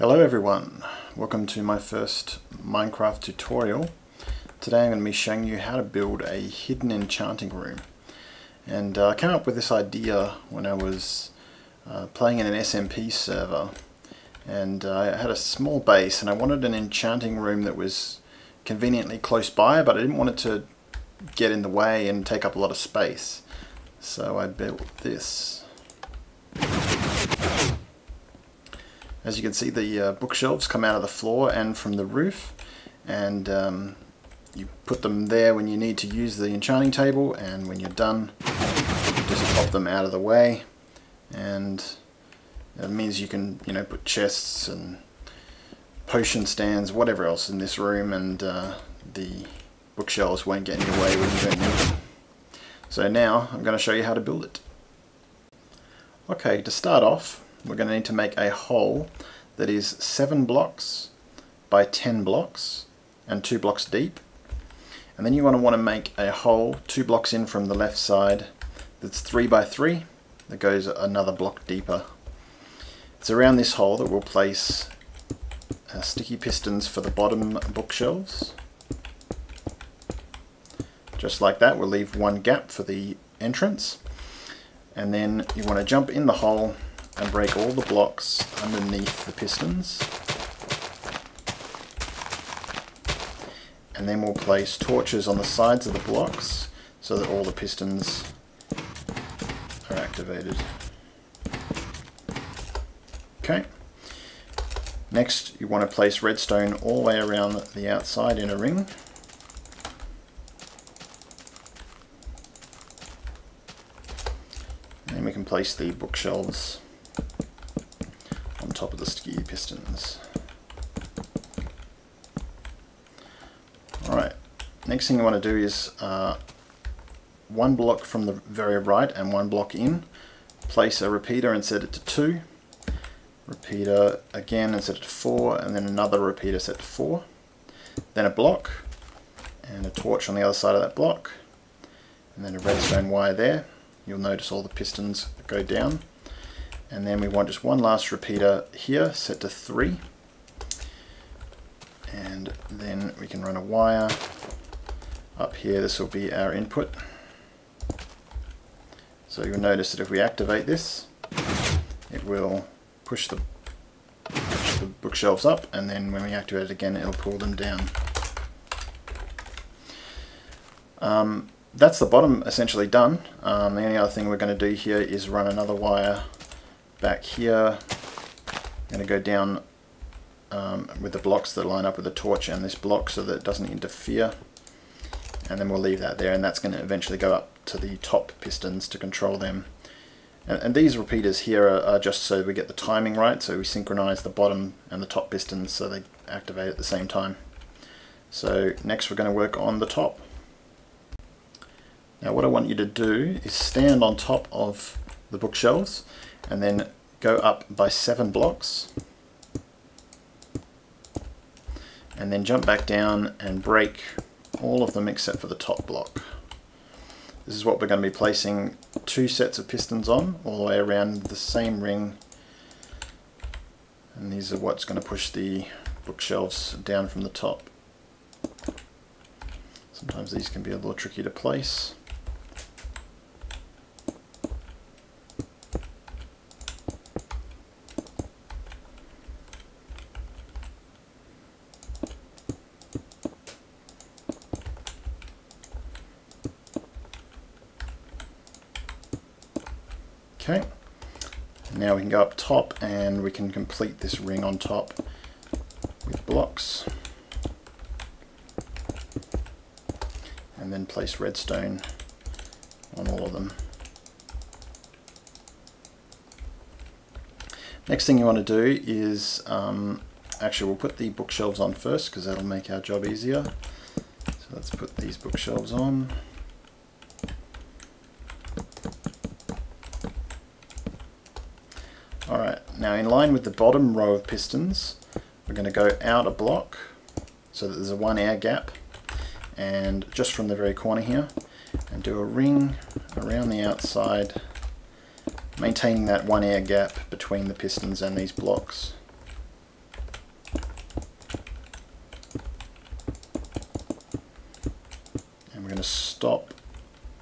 Hello everyone, welcome to my first Minecraft tutorial. Today I'm going to be showing you how to build a hidden enchanting room. And I came up with this idea when I was playing in an SMP server, and I had a small base and I wanted an enchanting room that was conveniently close by, but I didn't want it to get in the way and take up a lot of space. So I built this. As you can see, the bookshelves come out of the floor and from the roof, and you put them there when you need to use the enchanting table, and when you're done you just pop them out of the way, and it means you can put chests and potion stands, whatever else in this room, and the bookshelves won't get in your way when you don't need them. So now I'm going to show you how to build it. Okay, to start off, we're going to need to make a hole that is 7 blocks by 10 blocks and 2 blocks deep. And then you want to make a hole 2 blocks in from the left side that's 3 by 3 that goes another block deeper. It's around this hole that we'll place sticky pistons for the bottom bookshelves. Just like that, we'll leave one gap for the entrance. And then you want to jump in the hole and break all the blocks underneath the pistons. And then we'll place torches on the sides of the blocks so that all the pistons are activated. Okay. Next, you want to place redstone all the way around the outside in a ring. And then we can place the bookshelves on top of the sticky pistons. Alright, next thing you want to do is 1 block from the very right and 1 block in, place a repeater and set it to 2, repeater again and set it to 4, and then another repeater set to 4, then a block and a torch on the other side of that block, and then a redstone wire there. You'll notice all the pistons go down. And then we want just one last repeater here, set to 3. And then we can run a wire up here. This will be our input. So you'll notice that if we activate this, it will push the bookshelves up, and then when we activate it again, it'll pull them down. That's the bottom essentially done. The only other thing we're going to do here is run another wire back here. I'm going to go down with the blocks that line up with the torch and this block so that it doesn't interfere, and then we'll leave that there, and that's going to eventually go up to the top pistons to control them. And these repeaters here are just so we get the timing right, so we synchronize the bottom and the top pistons so they activate at the same time. So next we're going to work on the top. Now what I want you to do is stand on top of the bookshelves and then go up by 7 blocks, and then jump back down and break all of them except for the top block. This is what we're going to be placing 2 sets of pistons on all the way around the same ring, and these are what's going to push the bookshelves down from the top. Sometimes these can be a little tricky to place. Okay, now we can go up top and we can complete this ring on top with blocks, and then place redstone on all of them. Next thing you want to do is, actually we'll put the bookshelves on first because that'll make our job easier. So let's put these bookshelves on. Alright, now in line with the bottom row of pistons, we're going to go out a block so that there's a 1 air gap, and just from the very corner here, and do a ring around the outside, maintaining that 1 air gap between the pistons and these blocks. stop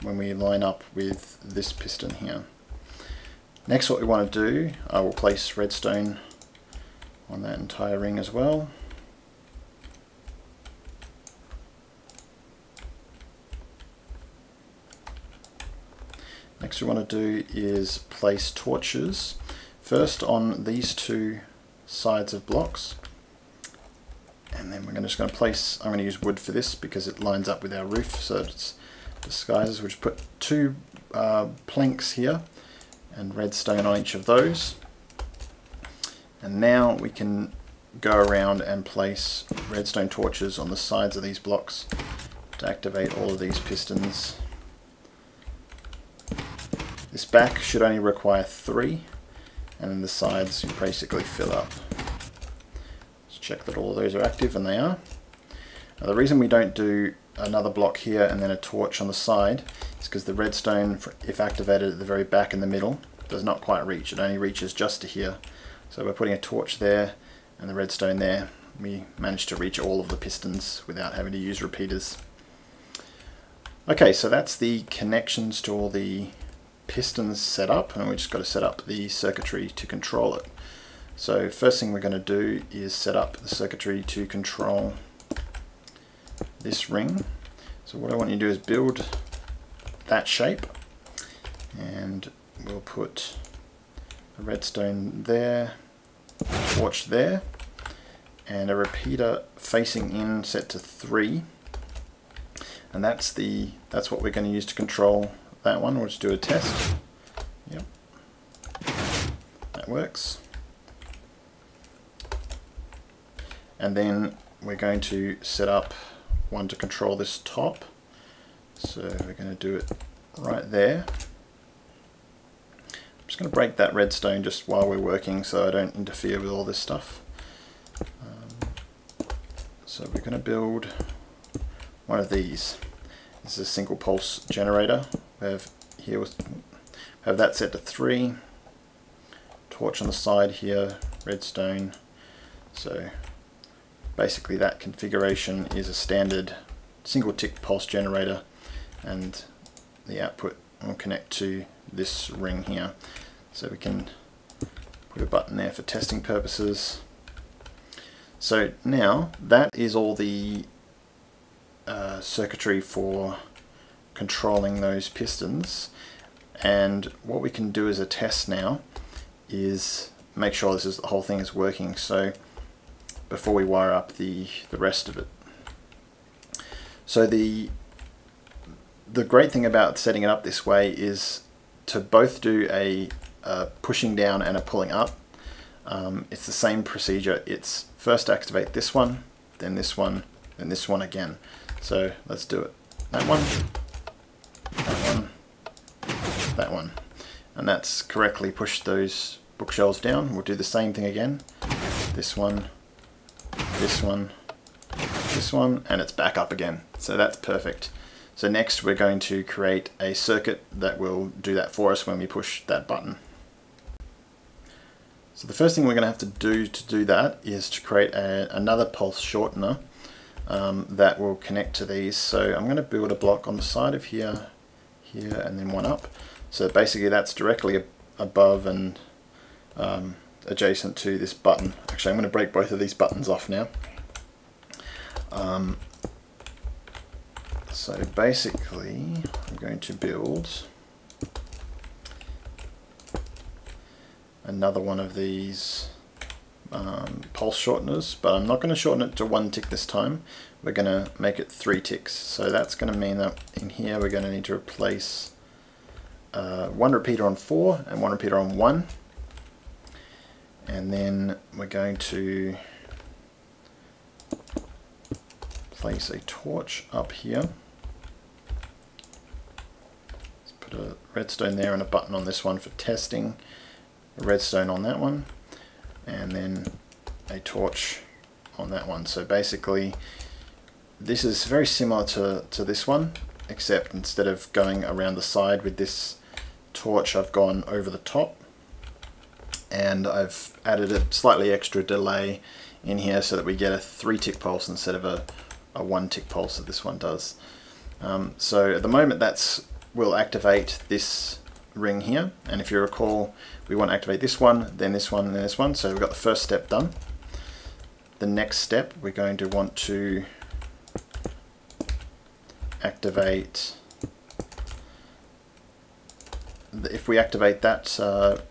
when we line up with this piston here. Next, what we want to do, I will place redstone on that entire ring as well. Next we want to do is place torches, first on these two sides of blocks, and then we're just going to place, I'm going to use wood for this because it lines up with our roof so it's disguises. We'll just put two planks here and redstone on each of those, and now we can go around and place redstone torches on the sides of these blocks to activate all of these pistons. This back should only require 3, and then the sides you basically fill up. Let's check that all of those are active, and they are. Now, the reason we don't do another block here and then a torch on the side is because the redstone, if activated at the very back in the middle, does not quite reach. It only reaches just to here. So by putting a torch there and the redstone there, we managed to reach all of the pistons without having to use repeaters. Okay, so that's the connections to all the pistons set up, and we just got to set up the circuitry to control it. So first thing we're going to do is set up the circuitry to control this ring. So what I want you to do is build that shape, and we'll put a redstone there, a torch there, and a repeater facing in set to 3, and that's what we're going to use to control that one. We'll just do a test. Yep, that works. And then we're going to set up one to control this top. So we're going to do it right there. I'm just going to break that redstone just while we're working so I don't interfere with all this stuff. So we're going to build one of these. This is a single pulse generator. We have here, have that set to 3. Torch on the side here, redstone. So basically that configuration is a standard single tick pulse generator, and the output will connect to this ring here. So we can put a button there for testing purposes. So now that is all the circuitry for controlling those pistons, and what we can do as a test now is make sure the whole thing is working, so before we wire up the rest of it. So the great thing about setting it up this way is to both do a pushing down and a pulling up. It's the same procedure. It's first activate this one, then this one, then this one again. So let's do it. That one, that one, and that's correctly pushed those bookshelves down. We'll do the same thing again. This one, this one, this one, and it's back up again. So that's perfect. So next we're going to create a circuit that will do that for us when we push that button. So the first thing we're going to have to do that is to create another pulse shortener that will connect to these. So I'm going to build a block on the side of here, here, and then one up. So basically that's directly above and adjacent to this button. Actually, I'm going to break both of these buttons off now. So basically I'm going to build another one of these pulse shorteners, but I'm not going to shorten it to 1 tick this time. We're going to make it 3 ticks. So that's going to mean that in here we're going to need to replace 1 repeater on 4 and 1 repeater on 1. And then we're going to place a torch up here. Let's put a redstone there and a button on this one for testing, a redstone on that one, and then a torch on that one. So basically this is very similar to this one, except instead of going around the side with this torch, I've gone over the top, and I've added a slightly extra delay in here so that we get a 3 tick pulse instead of a 1 tick pulse that this one does. So at the moment will activate this ring here, and if you recall, we want to activate this one, then this one, and then this one. So we've got the first step done. The next step, we're going to want to activate, if we activate that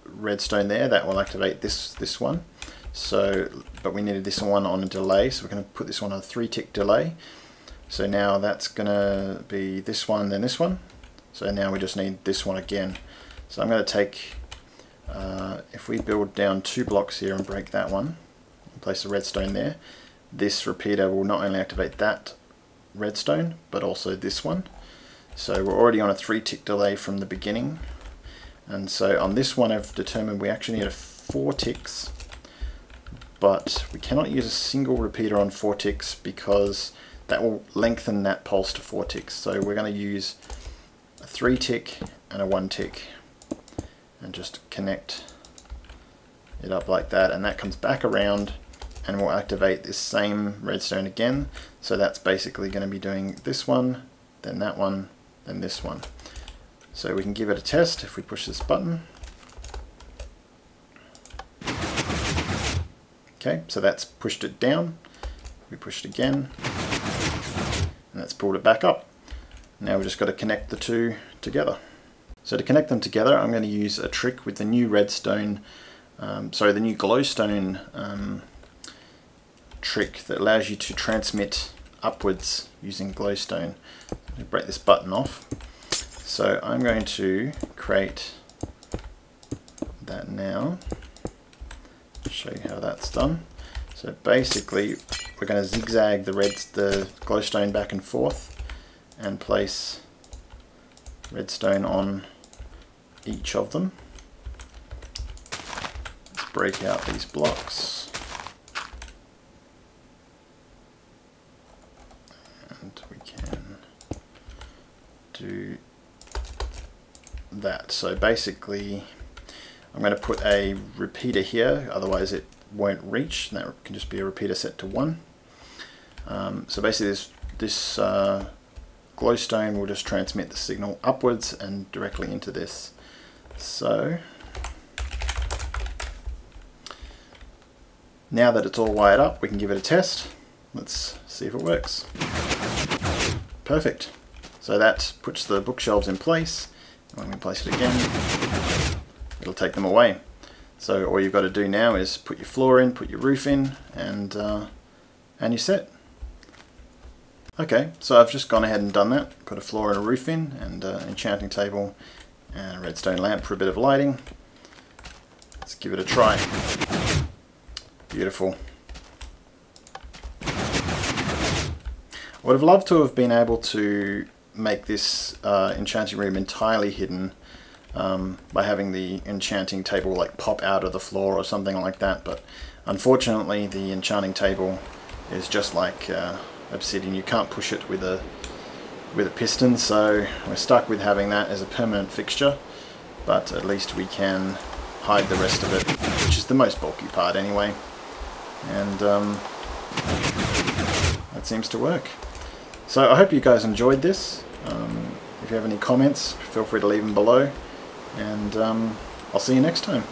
redstone there, that will activate this one. So, but we needed this one on a delay, so we're going to put this one on a 3-tick delay. So now that's going to be this one, then this one. So now we just need this one again. So I'm going to take, if we build down 2 blocks here and break that one, and place the redstone there, this repeater will not only activate that redstone, but also this one. So we're already on a 3-tick delay from the beginning. And so on this one I've determined we actually need 4 ticks, but we cannot use a single repeater on 4 ticks because that will lengthen that pulse to 4 ticks. So we're going to use a 3-tick and a 1-tick and just connect it up like that, and that comes back around and we'll activate this same redstone again. So that's basically going to be doing this one, then that one, then this one. So we can give it a test if we push this button. Okay, so that's pushed it down. We push it again, and that's pulled it back up. Now we've just got to connect the two together. So to connect them together, I'm going to use a trick with the new redstone, the new glowstone trick that allows you to transmit upwards using glowstone. Break this button off. So I'm going to create that now. Show you how that's done. So basically, we're going to zigzag the glowstone back and forth and place redstone on each of them. Let's break out these blocks. And we can do that. So basically I'm going to put a repeater here, otherwise it won't reach, and that can just be a repeater set to 1. So basically this glowstone will just transmit the signal upwards and directly into this. So now that it's all wired up, we can give it a test. Let's see if it works. Perfect. So that puts the bookshelves in place. When we place it again, it'll take them away. So all you've got to do now is put your floor in, put your roof in, and you're set. Okay, so I've just gone ahead and done that. Put a floor and a roof in, and an enchanting table, and a redstone lamp for a bit of lighting. Let's give it a try. Beautiful. I would have loved to have been able to make this enchanting room entirely hidden by having the enchanting table like pop out of the floor or something like that, but unfortunately the enchanting table is just like obsidian. You can't push it with a piston, so we're stuck with having that as a permanent fixture, but at least we can hide the rest of it, which is the most bulky part anyway, and that seems to work. So I hope you guys enjoyed this. If you have any comments, feel free to leave them below, and I'll see you next time.